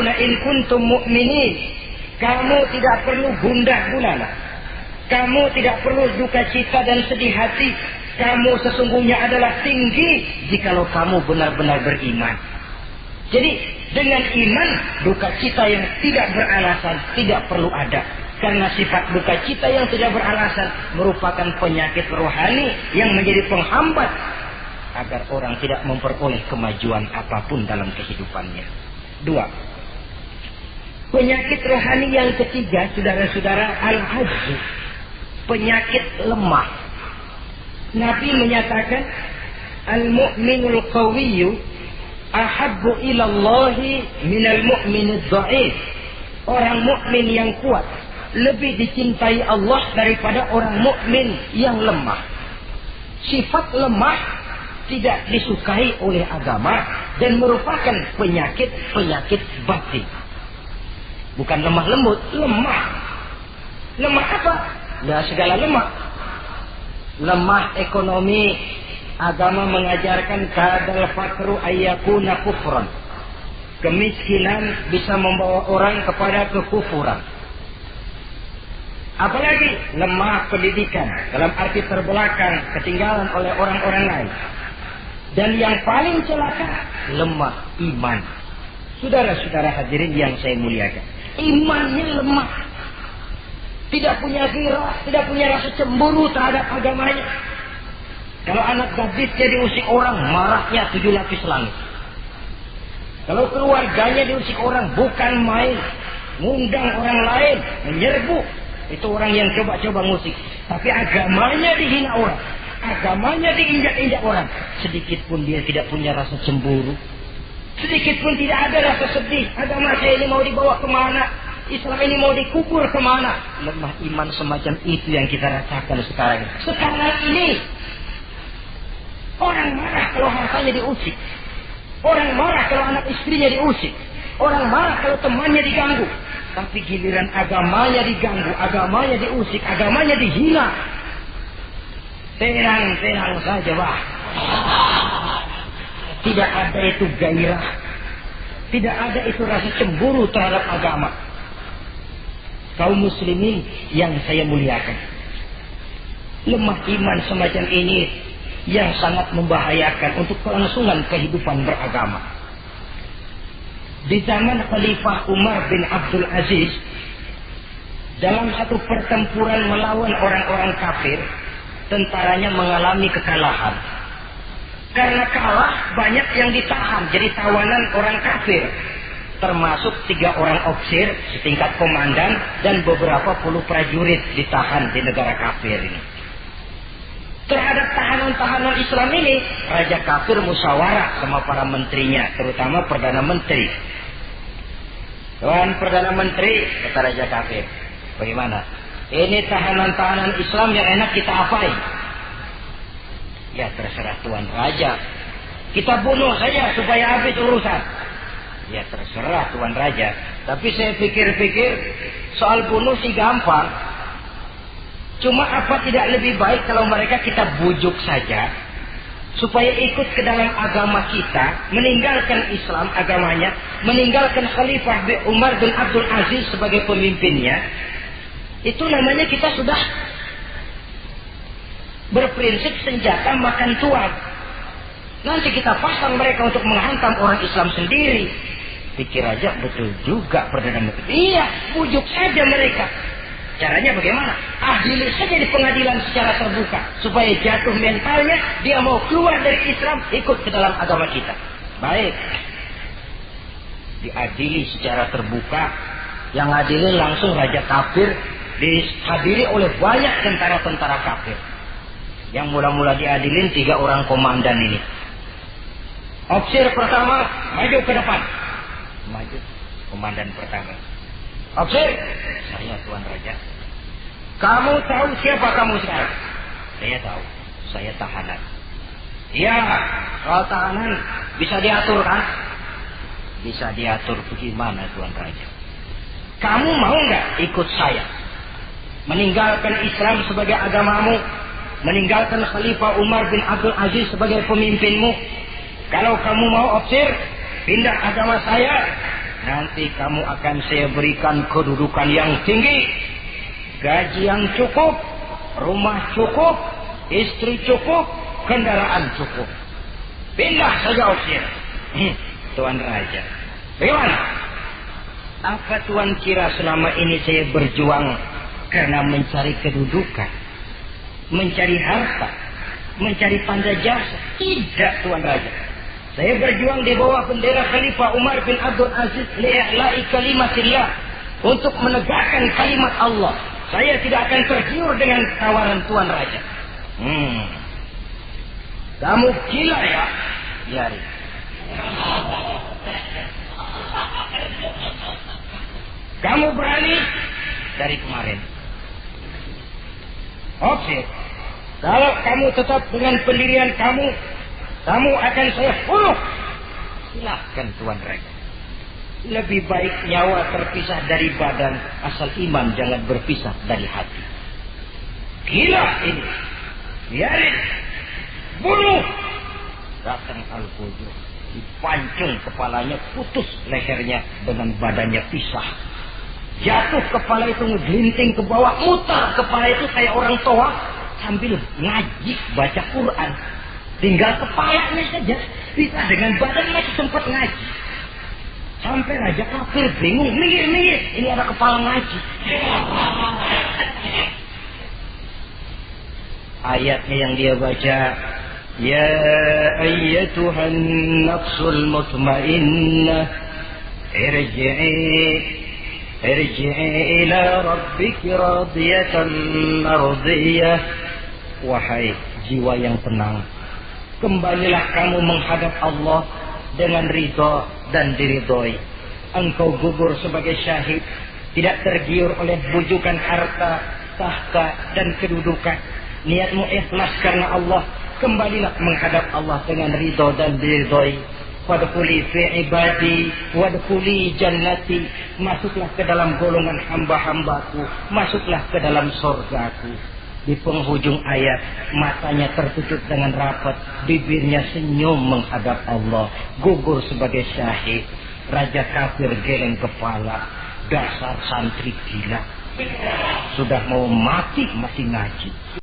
taf'aluna in kuntum mu'minin. Kamu tidak perlu gundah gulana. Kamu tidak perlu duka cita dan sedih hati. Kamu sesungguhnya adalah tinggi jikalau kamu benar-benar beriman. Jadi dengan iman, duka cita yang tidak beralasan tidak perlu ada. Karena sifat duka cita yang tidak beralasan merupakan penyakit rohani yang menjadi penghambat agar orang tidak memperoleh kemajuan apapun dalam kehidupannya. 2. Penyakit rohani yang ketiga, saudara-saudara, al-ajzu. Penyakit lemah. Nabi menyatakan, al-mu'minul qawiyyu ahabbu ilallahi minal mu'minid dha'if. Orang mukmin yang kuat lebih dicintai Allah daripada orang mukmin yang lemah. Sifat lemah tidak disukai oleh agama dan merupakan penyakit batin. Bukan lemah lembut, lemah. Lemah apa? Ya segala lemah. Lemah ekonomi, agama mengajarkan kadal fakru ayyakuna kufran. Kemiskinan bisa membawa orang kepada kekufuran. Apalagi lemah pendidikan, dalam arti terbelakang, ketinggalan oleh orang-orang lain. Dan yang paling celaka, lemah iman. Saudara-saudara hadirin yang saya muliakan, imannya lemah. Tidak punya ghirah, tidak punya rasa cemburu terhadap agamanya. Kalau anak gadisnya diusik orang, marahnya 7 lapis langit. Kalau keluarganya diusik orang, bukan main, ngundang orang lain, menyerbu. Itu orang yang coba-coba musik. Tapi agamanya dihina orang, agamanya diinjak-injak orang. Sedikit pun dia tidak punya rasa cemburu, sedikit pun tidak ada rasa sedih. Agama saya ini mau dibawa kemana? Islam ini mau dikubur kemana? Lemah iman semacam itu yang kita rasakan sekarang. Sekarang ini orang marah kalau hartanya diusik, orang marah kalau anak istrinya diusik, orang marah kalau temannya diganggu. Tapi giliran agamanya diganggu, agamanya diusik, agamanya dihina, tenang-tenang saja, bah. Tidak ada itu gairah, tidak ada itu rasa cemburu terhadap agama. Kaum muslimin yang saya muliakan, lemah iman semacam ini yang sangat membahayakan untuk kelangsungan kehidupan beragama. Di zaman Khalifah Umar bin Abdul Aziz, dalam satu pertempuran melawan orang-orang kafir, tentaranya mengalami kekalahan. Karena kalah, banyak yang ditahan jadi tawanan orang kafir, termasuk 3 orang ofisir setingkat komandan dan beberapa puluh prajurit ditahan di negara kafir ini. Terhadap tahanan-tahanan Islam ini, Raja kafir musyawarah sama para menterinya, terutama Perdana Menteri. Tuan Perdana Menteri, kata Raja kafir, bagaimana? Ini tahanan-tahanan Islam yang enak kita apain? Ya terserah Tuan Raja, kita bunuh saja supaya habis urusan. Ya terserah Tuan Raja, tapi saya pikir-pikir soal bunuh sih gampang. Cuma apa tidak lebih baik kalau mereka kita bujuk saja supaya ikut ke dalam agama kita, meninggalkan Islam agamanya, meninggalkan Khalifah Umar bin Abdul Aziz sebagai pemimpinnya. Itu namanya kita sudah berprinsip senjata makan tuan. Nanti kita pasang mereka untuk menghantam orang Islam sendiri. Pikir aja, betul juga Perdana Menteri. Iya, bujuk saja mereka. Caranya bagaimana? Adili saja di pengadilan secara terbuka, supaya jatuh mentalnya, dia mau keluar dari Islam, ikut ke dalam agama kita. Baik, diadili secara terbuka. Yang adilin langsung Raja kafir, dihadiri oleh banyak tentara-tentara kafir. Yang mula-mula diadilin 3 orang komandan ini. Ofisir pertama maju ke depan. Maju, komandan pertama. Ofisir, saya Tuan Raja. Kamu tahu siapa kamu sekarang? Saya tahu, saya tahanan. Iya, kalau tahanan bisa diatur kan? Bisa diatur. Bagaimana Tuan Raja? Kamu mau nggak ikut saya? Meninggalkan Islam sebagai agamamu, meninggalkan Khalifah Umar bin Abdul Aziz sebagai pemimpinmu. Kalau kamu mau ofisir, pindah agama saya, nanti kamu akan saya berikan kedudukan yang tinggi, gaji yang cukup, rumah cukup, istri cukup, kendaraan cukup. Pindah saja usir. Tuan Raja, bagaimana? Apa Tuan kira selama ini saya berjuang karena mencari kedudukan, mencari harta, mencari tanda jasa? Tidak, Tuan Raja. Saya berjuang di bawah bendera Khalifah Umar bin Abdul Aziz li'i'la'i kalimatillah, untuk menegakkan kalimat Allah. Saya tidak akan tergiur dengan tawaran Tuan Raja. Kamu gila ya? Biarin. Kamu berani dari kemarin. Oke. Kalau kamu tetap dengan pendirian kamu akan saya bunuh. Silahkan Tuan Raja. Lebih baik nyawa terpisah dari badan, asal iman jangan berpisah dari hati. Gila ini. Biarin. Bunuh. Datang Al-Fujur, dipancung kepalanya, putus lehernya dengan badannya pisah. Jatuh kepala itu ngegelinting ke bawah, mutar kepala itu kayak orang tua sambil ngaji baca Quran. Tinggal kepalanya saja, bisa dengan badan masih sempat ngaji. Sampai Raja Kafir bingung, minggir, ini ada kepala ngaji. Ayatnya yang dia baca, ya ayyatuhan nafsul mutmainnah, irji'i ila rabbiki radiyatan mardiyah. Wahai jiwa yang tenang, kembalilah kamu menghadap Allah dengan ridha dan diridhoi. Engkau gugur sebagai syahid, tidak tergiur oleh bujukan harta, tahta dan kedudukan. Niatmu ikhlas karena Allah, kembalilah menghadap Allah dengan ridha dan diridhoi. Wadkhuli fi ibadi wadkhuli jannati, masuklah ke dalam golongan hamba-hambaku, masuklah ke dalam surgaku. Di penghujung ayat, matanya tertutup dengan rapat, bibirnya senyum menghadap Allah, gugur sebagai syahid. Raja Kafir geleng kepala, dasar santri gila, sudah mau mati masih ngaji.